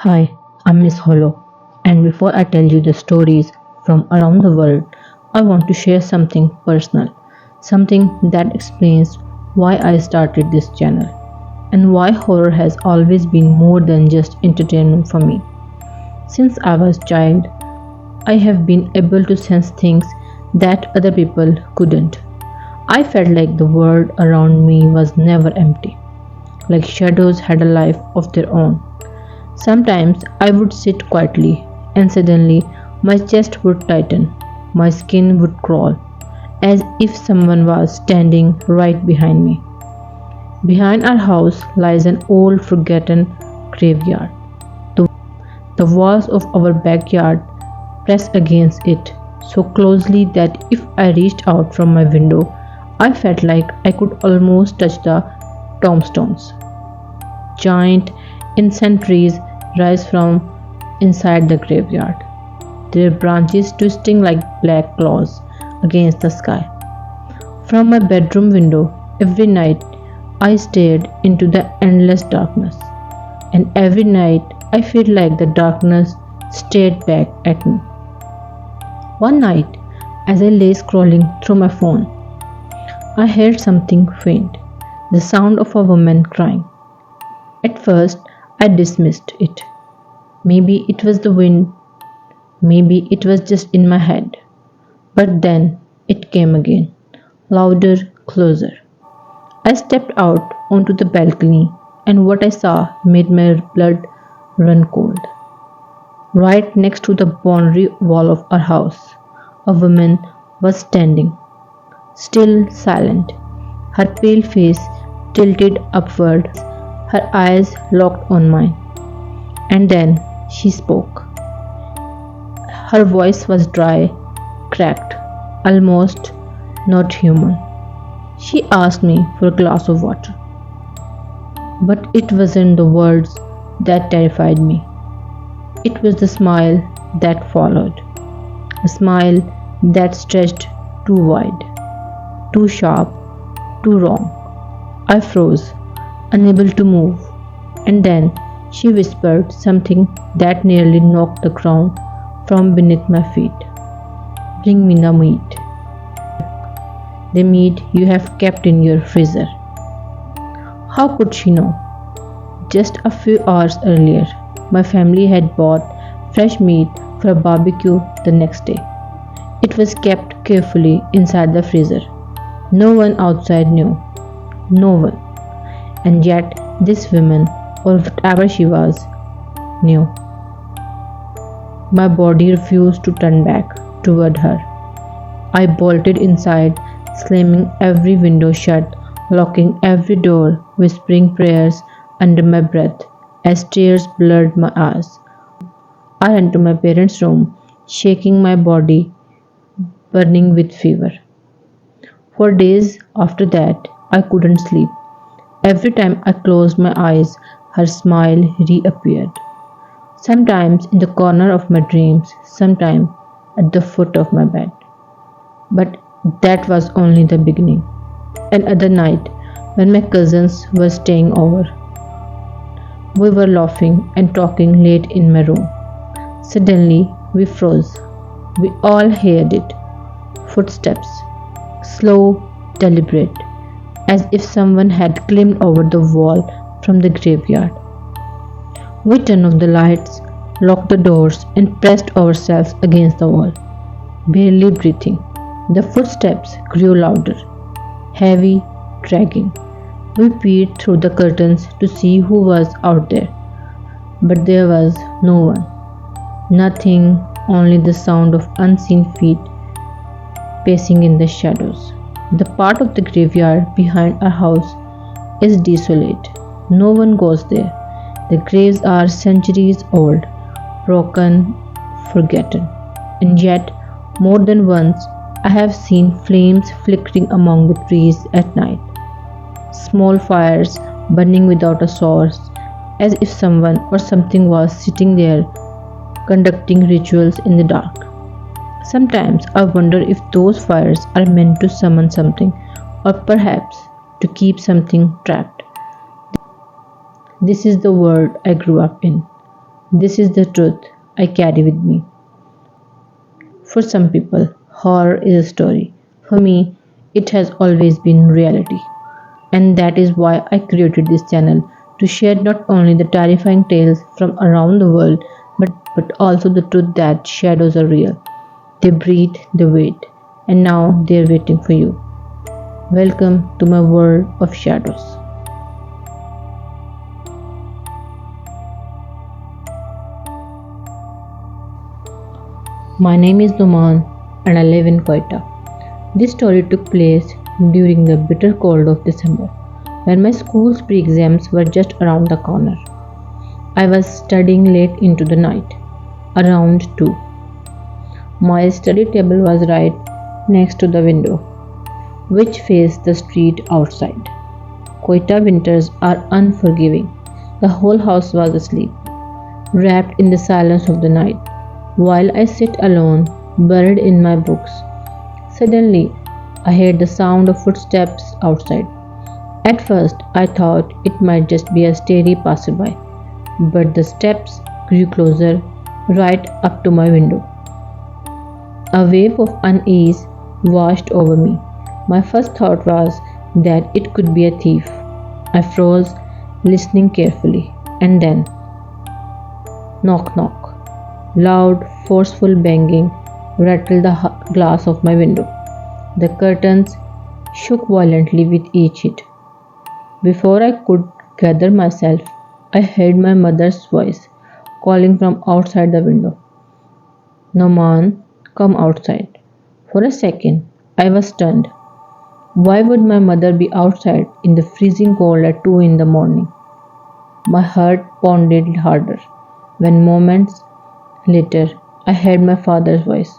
Hi, I'm Miss Hollow, and before I tell you the stories from around the world, I want to share something personal, something that explains why I started this channel and why horror has always been more than just entertainment for me. Since I was a child, I have been able to sense things that other people couldn't. I felt like the world around me was never empty, like shadows had a life of their own. Sometimes I would sit quietly, and suddenly my chest would tighten, my skin would crawl, as if someone was standing right behind me. Behind our house lies an old forgotten graveyard. The, the walls of our backyard press against it so closely that if I reached out from my window, I felt like I could almost touch the tombstones. Giant incense trees rise from inside the graveyard, their branches twisting like black claws against the sky. From my bedroom window, every night I stared into the endless darkness, and every night I felt like the darkness stared back at me. One night, as I lay scrolling through my phone, I heard something faint, the sound of a woman crying. At first, I dismissed it. Maybe it was the wind, maybe it was just in my head. But then it came again, louder, closer. I stepped out onto the balcony, and what I saw made my blood run cold. Right next to the boundary wall of our house, a woman was standing, still silent, her pale face tilted upward, her eyes locked on mine. And then she spoke. Her voice was dry, cracked, almost not human. She asked me for a glass of water. But it wasn't the words that terrified me. It was the smile that followed. A smile that stretched too wide, too sharp, too wrong. I froze, unable to move. And then she whispered something that nearly knocked the ground from beneath my feet. Bring me the meat. The meat you have kept in your freezer. How could she know? Just a few hours earlier, my family had bought fresh meat for a barbecue the next day. It was kept carefully inside the freezer. No one outside knew. No one. And yet, this woman, or whatever she was, knew. My body refused to turn back toward her. I bolted inside, slamming every window shut, locking every door, whispering prayers under my breath as tears blurred my eyes. I ran to my parents' room, shaking my body, burning with fever. For days after that, I couldn't sleep. Every time I closed my eyes, her smile reappeared. Sometimes in the corner of my dreams, sometimes at the foot of my bed. But that was only the beginning. Another night, when my cousins were staying over, we were laughing and talking late in my room. Suddenly, we froze. We all heard it. Footsteps, slow, deliberate, as if someone had climbed over the wall from the graveyard. We turned off the lights, locked the doors, and pressed ourselves against the wall, barely breathing. The footsteps grew louder, heavy, dragging. We peered through the curtains to see who was out there, but there was no one. Nothing, only the sound of unseen feet pacing in the shadows. The part of the graveyard behind our house is desolate. No one goes there. The graves are centuries old, broken, forgotten. And yet, more than once, I have seen flames flickering among the trees at night. Small fires burning without a source, as if someone or something was sitting there conducting rituals in the dark. Sometimes I wonder if those fires are meant to summon something, or perhaps to keep something trapped. This is the world I grew up in. This is the truth I carry with me. For some people, horror is a story. For me, it has always been reality. And that is why I created this channel to share not only the terrifying tales from around the world, but also the truth that shadows are real. They breathe, they wait, and now they're waiting for you. Welcome to my world of shadows. My name is Noman and I live in Quetta. This story took place during the bitter cold of December, when my school's pre exams were just around the corner. I was studying late into the night, around 2. My study table was right next to the window, which faced the street outside. Quetta winters are unforgiving. The whole house was asleep, wrapped in the silence of the night, while I sit alone, buried in my books. Suddenly, I heard the sound of footsteps outside. At first, I thought it might just be a steady passerby, but the steps grew closer, right up to my window. A wave of unease washed over me. My first thought was that it could be a thief. I froze, listening carefully, and then knock knock. Loud, forceful banging rattled the glass of my window. The curtains shook violently with each hit. Before I could gather myself, I heard my mother's voice calling from outside the window. Noman, come outside. For a second, I was stunned. Why would my mother be outside in the freezing cold at 2 in the morning? My heart pounded harder when moments later I heard my father's voice,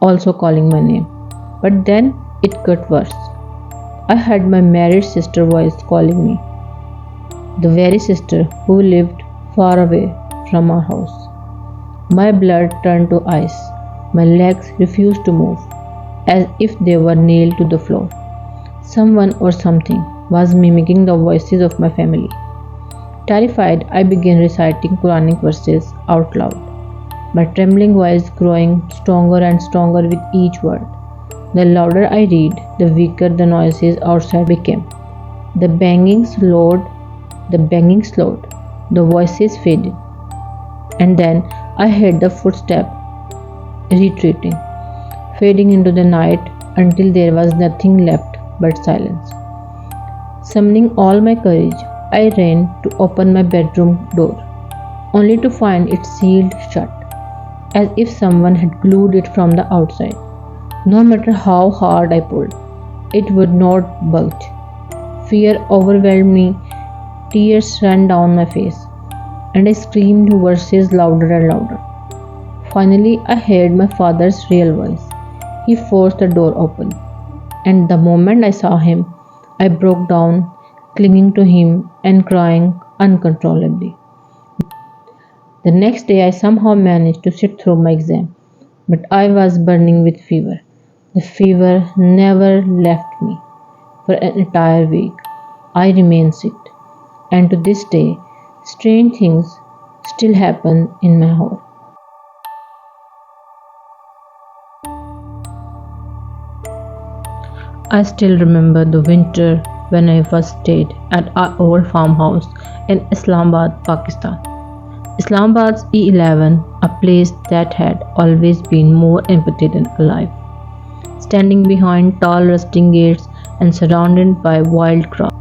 also calling my name. But then it got worse. I heard my married sister's voice calling me, the very sister who lived far away from our house. My blood turned to ice. My legs refused to move, as if they were nailed to the floor. Someone or something was mimicking the voices of my family. Terrified, I began reciting Quranic verses out loud, my trembling voice growing stronger and stronger with each word. The louder I read, the weaker the noises outside became. The banging slowed, the voices faded, and then I heard the footstep retreating, fading into the night until there was nothing left but silence. Summoning all my courage, I ran to open my bedroom door, only to find it sealed shut, as if someone had glued it from the outside. No matter how hard I pulled, it would not budge. Fear overwhelmed me, tears ran down my face, and I screamed verses louder and louder. Finally, I heard my father's real voice. He forced the door open, and the moment I saw him, I broke down, clinging to him and crying uncontrollably. The next day, I somehow managed to sit through my exam, but I was burning with fever. The fever never left me. For an entire week, I remained sick, and to this day, strange things still happen in my home. I still remember the winter when I first stayed at our old farmhouse in Islamabad, Pakistan. Islamabad's E11, a place that had always been more empty than alive. Standing behind tall rusting gates and surrounded by wild grass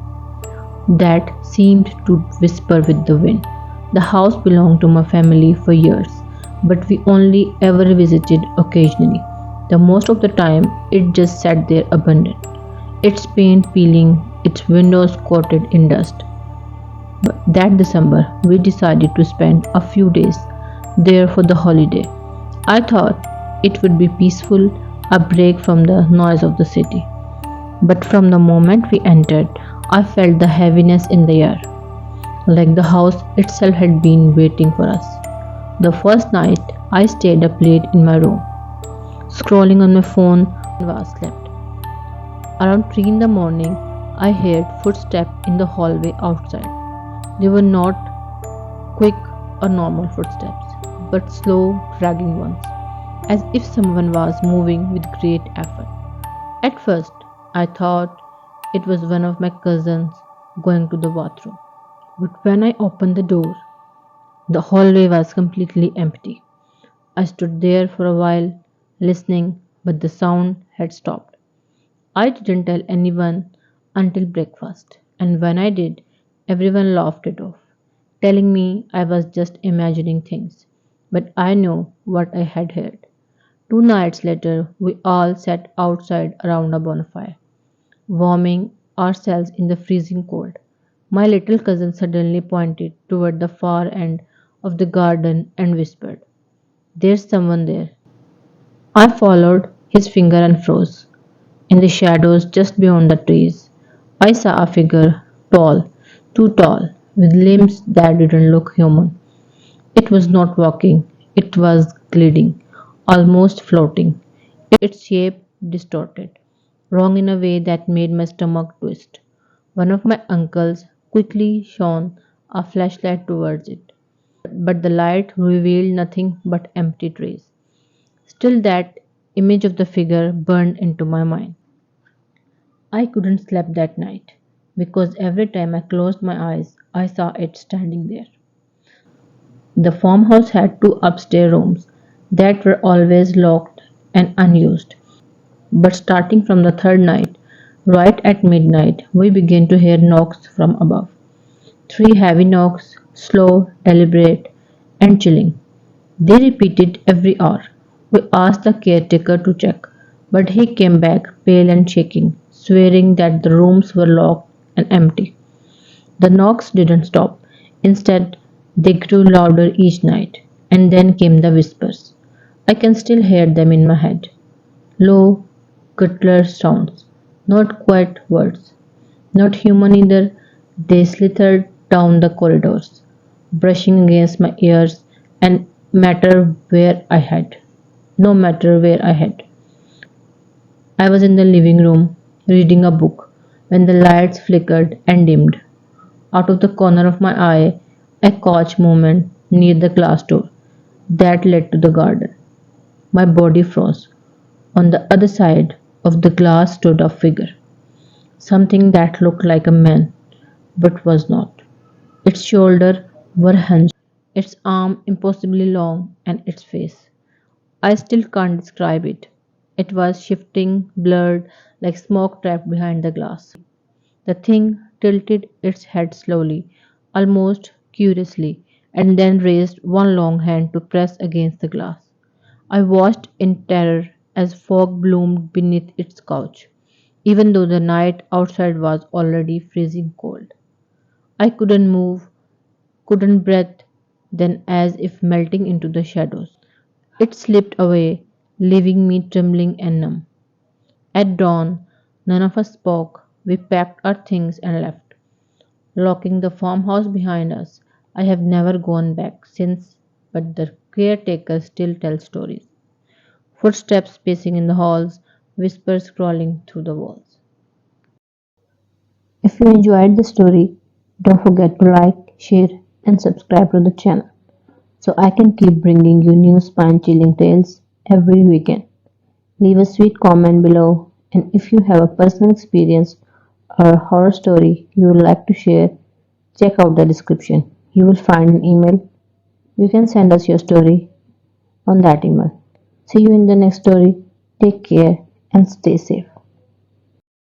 that seemed to whisper with the wind. The house belonged to my family for years, but we only ever visited occasionally. The most of the time, it just sat there abandoned, its paint peeling, its windows coated in dust. But that December, we decided to spend a few days there for the holiday. I thought it would be peaceful, a break from the noise of the city. But from the moment we entered, I felt the heaviness in the air, like the house itself had been waiting for us. The first night, I stayed up late in my room, scrolling on my phone while I slept. Around 3 in the morning, I heard footsteps in the hallway outside. They were not quick or normal footsteps, but slow, dragging ones, as if someone was moving with great effort. At first, I thought it was one of my cousins going to the bathroom. But when I opened the door, the hallway was completely empty. I stood there for a while, listening, but the sound had stopped. I didn't tell anyone until breakfast, and when I did, everyone laughed it off, telling me I was just imagining things. But I knew what I had heard. 2 nights later, we all sat outside around a bonfire, warming ourselves in the freezing cold. My little cousin suddenly pointed toward the far end of the garden and whispered, "There's someone there." I followed his finger and froze. In the shadows just beyond the trees, I saw a figure, tall, too tall, with limbs that didn't look human. It was not walking, it was gliding, almost floating, its shape distorted, wrong in a way that made my stomach twist. One of my uncles quickly shone a flashlight towards it, but the light revealed nothing but empty trees. Still, that image of the figure burned into my mind. I couldn't sleep that night because every time I closed my eyes, I saw it standing there. The farmhouse had 2 upstairs rooms that were always locked and unused. But starting from the third night, right at midnight, we began to hear knocks from above. 3 heavy knocks, slow, deliberate, and chilling. They repeated every hour. We asked the caretaker to check, but he came back pale and shaking, swearing that the rooms were locked and empty. The knocks didn't stop. Instead, they grew louder each night, and then came the whispers. I can still hear them in my head. Low, guttural sounds, not quite words, not human either. They slithered down the corridors, brushing against my ears, and matter where I had. No matter where I had. I was in the living room, reading a book, when the lights flickered and dimmed. Out of the corner of my eye, I caught movement near the glass door that led to the garden. My body froze. On the other side of the glass stood a figure, something that looked like a man, but was not. Its shoulders were hunched, its arm impossibly long, and its face. I still can't describe it. It was shifting, blurred, like smoke trapped behind the glass. The thing tilted its head slowly, almost curiously, and then raised one long hand to press against the glass. I watched in terror as fog bloomed beneath its couch, even though the night outside was already freezing cold. I couldn't move, couldn't breathe, then, as if melting into the shadows, it slipped away, leaving me trembling and numb. At dawn, none of us spoke. We packed our things and left, locking the farmhouse behind us. I have never gone back since, but the caretaker still tells stories. Footsteps pacing in the halls, whispers crawling through the walls. If you enjoyed the story, don't forget to like, share, and subscribe to the channel so I can keep bringing you new spine chilling tales every weekend. Leave a sweet comment below, and if you have a personal experience or a horror story you would like to share, check out the description. You will find an email. You can send us your story on that email. See you in the next story. Take care and stay safe.